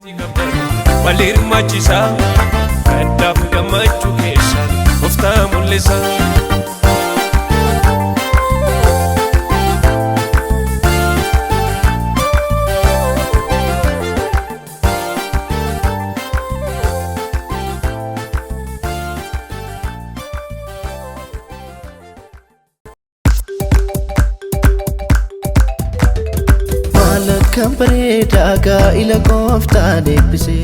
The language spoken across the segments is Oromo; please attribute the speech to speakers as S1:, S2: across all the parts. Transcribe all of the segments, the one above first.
S1: Walir machisa, kadaf gamachu kesa, ufta mulisa.
S2: Kambare daga ila goftane pise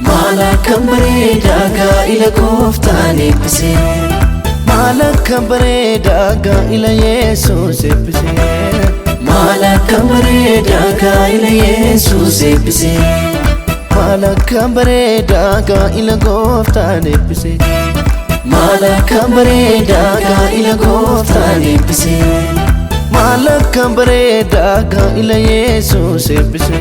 S2: Mala kambare daga ila goftane pise Mala kambare daga ila Jesus pise Mala kambare daga ila Jesus pise Mala kambare daga ila goftane pise Mala kambare daga ila goftane pise Malak kambare daga ila Jesus pise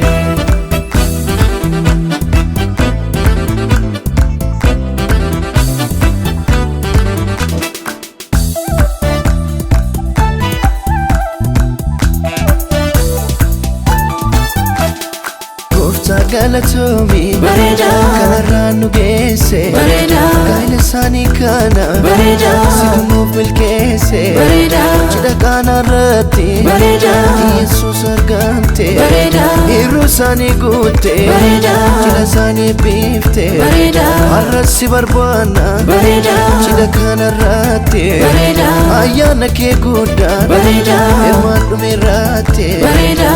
S2: Gofta galatumi bareda karanu gese bareda kaila sani kana bareda sidumu bilkese bareda chida kana rati bareda Jesus argante bareda iru sani gute bareda chida sani bifte bareda arrasi barbana bareda chida kana rati bareda ayana ke guda bareda emandu mirate bareda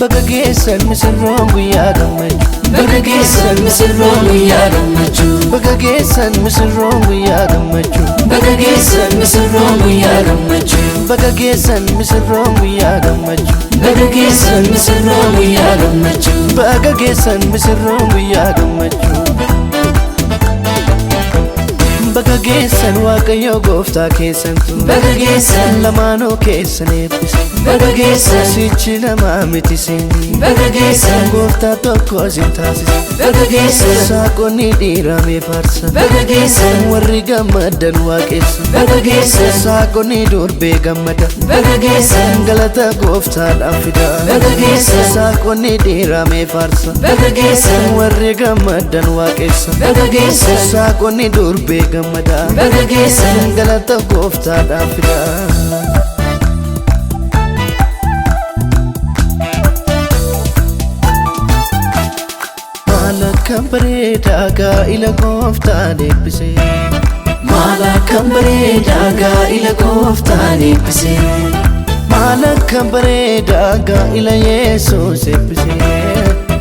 S2: Bagagesan misirrong guyyaa gammachuu Bagagesan misirrong guyyaa gammachuu Bagagesan misirrong guyyaa gammachuu Bagagesan misirrong guyyaa gammachuu Bagagesan misirrong guyyaa gammachuu Bagagesan misirrong guyyaa gammachuu Bagagesan misirrong guyyaa gammachuu Bagagesan waaqayyo gooftaa keessantu Bagagesan lamaanoo keessan eebbise Bagagesan sichi lamaa miti sinni Bagagesan gooftaa tokko sin taasise Bagagesan saaqonni dhiiramee faarsa Bagagesan warri gammadan waaqessa Bagagesan saaqonni durbee gammada Bagagesan galata gooftaadhaan fida Bagagesan saaqonni dhiiramee faarsa Bagagesan warri gammadan waaqessa Bagagesan saaqonni durbee gammada Bagagesan galata gooftaadhaan fida Kambare daga ila goftane pise Mala kambare daga ila goftane pise Mala kambare daga ila Jesus pise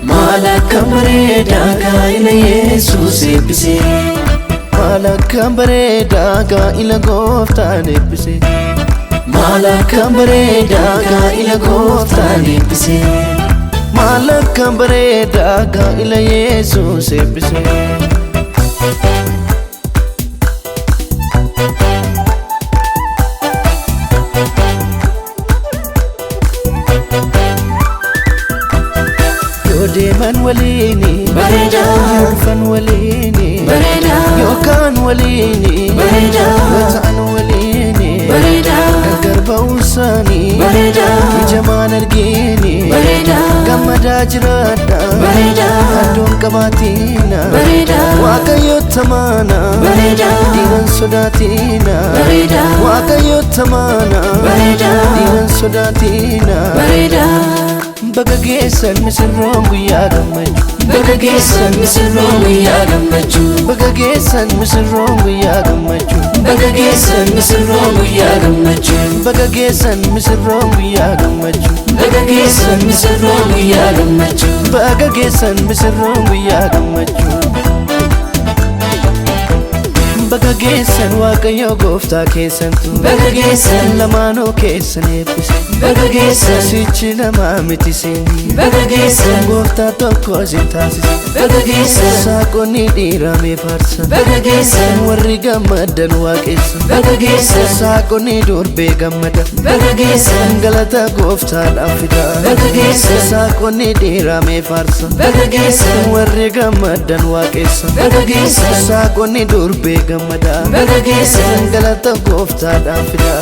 S2: Mala kambare daga ila Jesus pise Mala kambare daga ila goftane pise Mala kambare daga ila goftane pise Malak kambare daga ila Jesus pise Yodeman walini bareda yurfan walini bareda yokan walini bareda yotan walini bareda garba usani bareda kijaman argini bareda gamada jirada bareda adon kabatina bareda waaqayyo tamana bareda dinan sodatina bareda waaqayyo tamana bareda dinan sodatina bareda Bagagesan misirrong guyyaa gammachuu Bagagesan misirrong guyyaa gammachuu Bagagesan misirrong guyyaa gammachuu Bagagesan misirrong guyyaa gammachuu Bagagesan misirrong guyyaa gammachuu Bagagesan misirrong guyyaa gammachuu Bagagesan misirrong guyyaa gammachuu Bagagesan waaqayyo gooftaa keessantu Bagagesan lamaanoo keessan eebbise Bagagesan sichi lamaa miti sinni Bagagesan gooftaa tokko sin taasise Bagagesan saaqonni dhiiramee faarsa Bagagesan warri gammadan waaqessa Bagagesan saaqonni durbee gammada Bagagesan galata gooftaadhaan fida Bagagesan saaqonni dhiiramee faarsa Bagagesan warri gammadan waaqessa Bagagesan saaqonni durbee gammada gammada
S3: Baga geessan
S2: galata gooftaadhaaf fida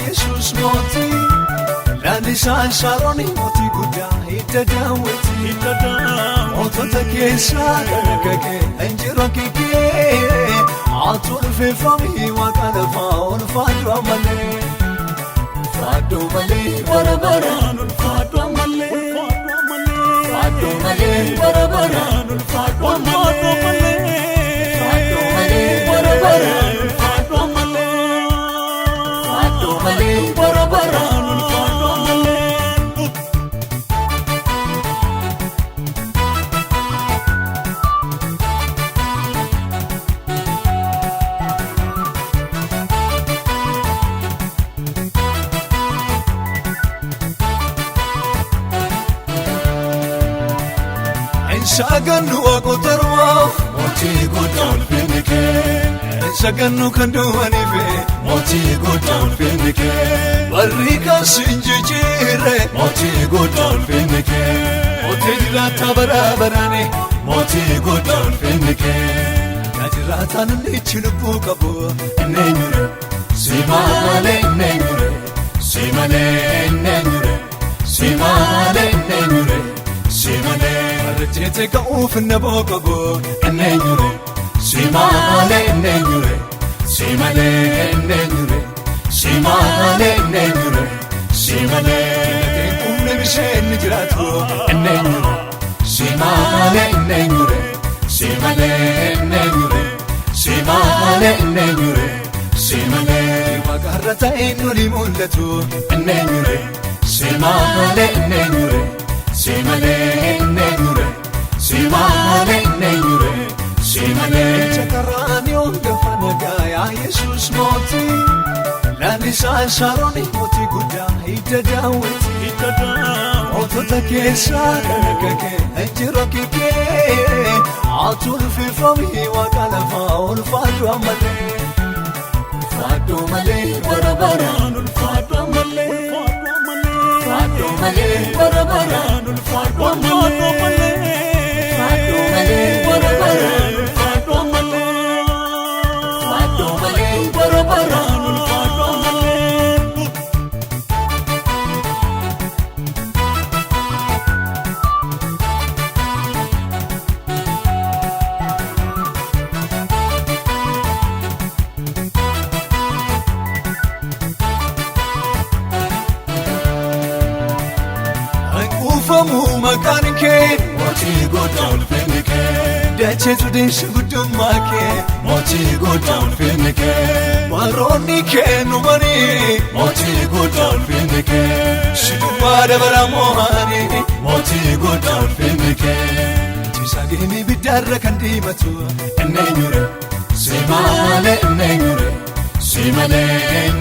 S1: Yesus moti Lanisan Sharoni moti guda Hita dawati Otota kesa Kake Enjiro kike Atul fi fami Wakana faun Fadwa male Fadwa male Barabaran Fadwa male Fadwa male Barabaran Fadwa male Fadwa male Barabaran Fadwa male Saganu akotarwa moti godol finike Saganu kandu anife moti godol finike Barika sinjijire moti godol finike Otejrata barabarane moti godol finike Najratan nichilbu kabu nenyure Simale nenyure Simale nenyure Simale nenyure Simale Jete ka uf nebo kabu nenyure Simale nenyure Simale nenyure Simale nenyure Simale kumne bishen nijratu nenyure Simale nenyure Simale nenyure Simale nenyure Simale magarata enuri mullatu nenyure Simale nenyure Simale nenyure Simale nenyure Simale Chakarani ongafanaga ya Yesus moti Lanisan Sharoni moti guda Hita dawati Otota kesa Kake Enjiro kike Atul fi fami Wakala faun Fadwa male Fadwa male Barabaran Fadwa male Fadwa male Barabaran Fadwa male Fadwa male Barabaran Fadwa male Fadwa male Barabaran Fadwa male Famu makanike moti godol finike Dache tudish gudumake moti godol finike Maroni ke numani moti godol finike Shidumare bara mohani moti godol finike Chisagimi bidarra kandimatu nenyure Simale nenyure Simale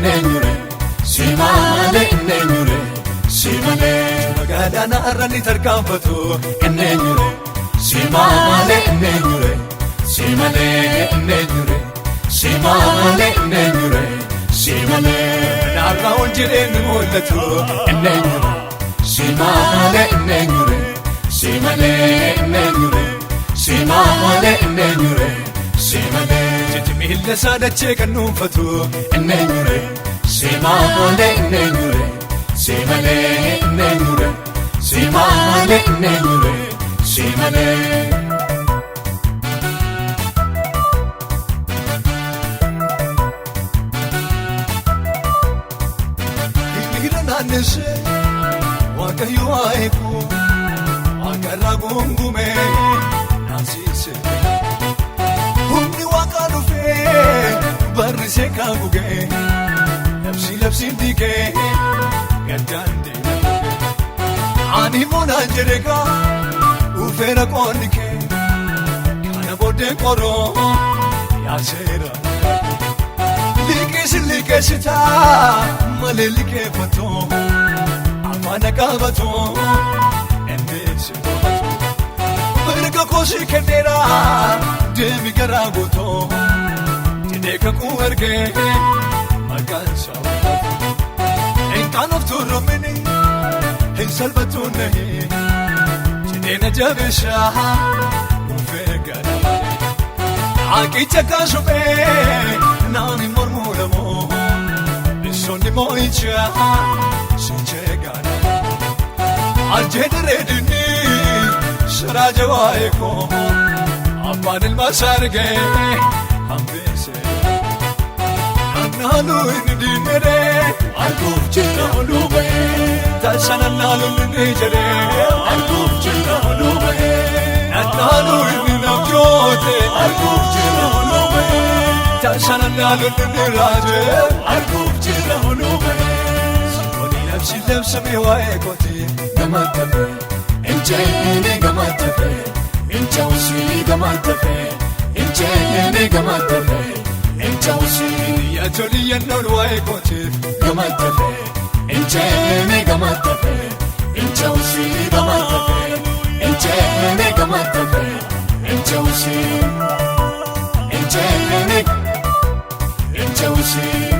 S1: nenyure Simale nenyure Simale Magadana arrani tarkampatu nenyure Simale nenyure Simale nenyure Simale nenyure Simale Narra onjire mullatu nenyure Simale nenyure Simale nenyure Simale nenyure Simale Jitmil sadache kanufatu nenyure Simale nenyure simale nenyure simale nenyure simale Nise wakayu aiku akara gungume nasise humni wakadufe barise kabuge lapsi dike gadande ani mona jereka ufera konike kana bode koro yasera likesita malelike pato amana kabato endese bato berka koshi kedera demi garagoto tideka kuerge makansa enkanoftu romini ensalbatu nahi tidena jabesha ufegara akicha kasube nani mormulamo Sondi moicha sinchegana Aljedredini Sharajawaiko Abbanil masarge Ambese Annalu indinere Alguf chika ulube Talsananalu indijere Alguf chika ulube Annalu indinabjote Alguf chika ulube Talsananalu indiraje Alguf Sibsami wae koti gamatafe enchene gamatafe enchausi gamatafe enchene gamatafe enchausi ya joli yanor wae koti gamatafe enchene gamatafe enchausi gamatafe enchene gamatafe enchausi enchene enchausi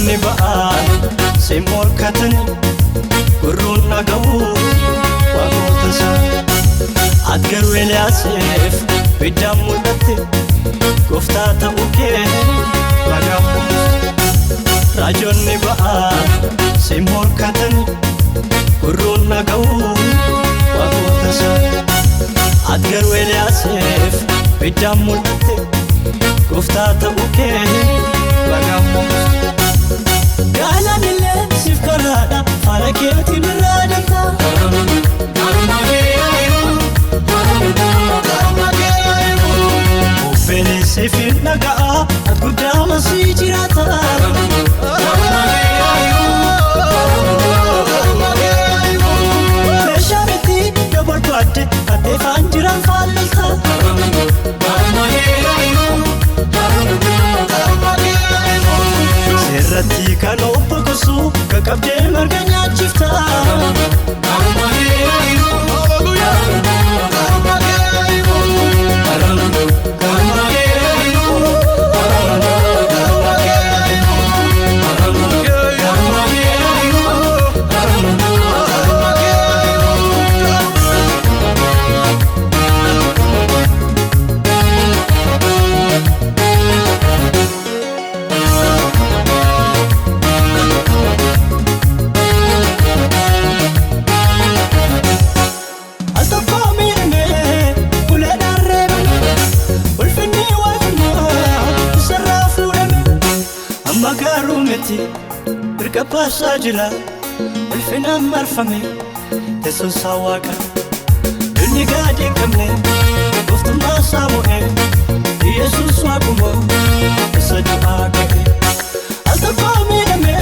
S3: Raajonni ba'aan si morkatani gurruun dhaga'u waaqota isaa. Ati garuu Eeliyaasiif biddaan mul'atte gooftaa ta'uu kee ragaa mul'iste. Raajonni ba'aan si morkatani gurruun dhaga'u waaqota isaa. Ati garuu Eeliyaasiif biddaan mul'atte gooftaa ta'uu kee ragaa mul'iste. Gaalanillee siif karaadha haala keetiin irraa dantaa. Uffeenii siif hin dhaga'a ati guddaa masii jiraata. Meeshaa miti yoo barbaadde addeefaan jiran faallisa. Seerratti kan obbo gosu kakabdee marga nyaachifta. Birga baasaa jira ulfinaan marfame teessoon isaa waaqa. Dunni gaadii hin qabne gooftummaa isaa mo'e Yesuus waaquma isa du'aa ka'e. Al tokko miidhame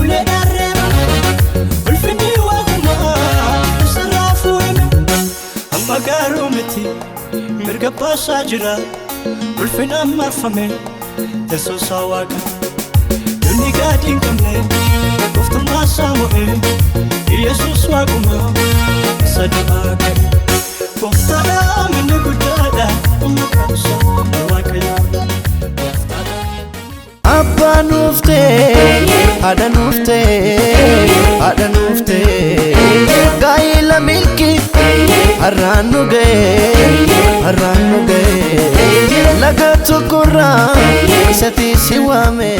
S3: uleedhaan reebame ulfinni waaquma isarraa fuudhame. Amma garuu miti birga baasaa jira ulfinaan marfame teessoon isaa waaqa. Dunni gaadii hin qabne gooftummaa isaa mo'e Yesuus waaquma isa du'aa ka'e. Gooftaadha minni guddaadha maqaan isaa Waaqayyo.
S2: Abbaa nuuf ta'e haadha nuuf ta'e haadha nuuf ta'e gaa'ela milkii har'aan nu ga'e har'aan nu ga'e laga tokkorraa isatti si waame.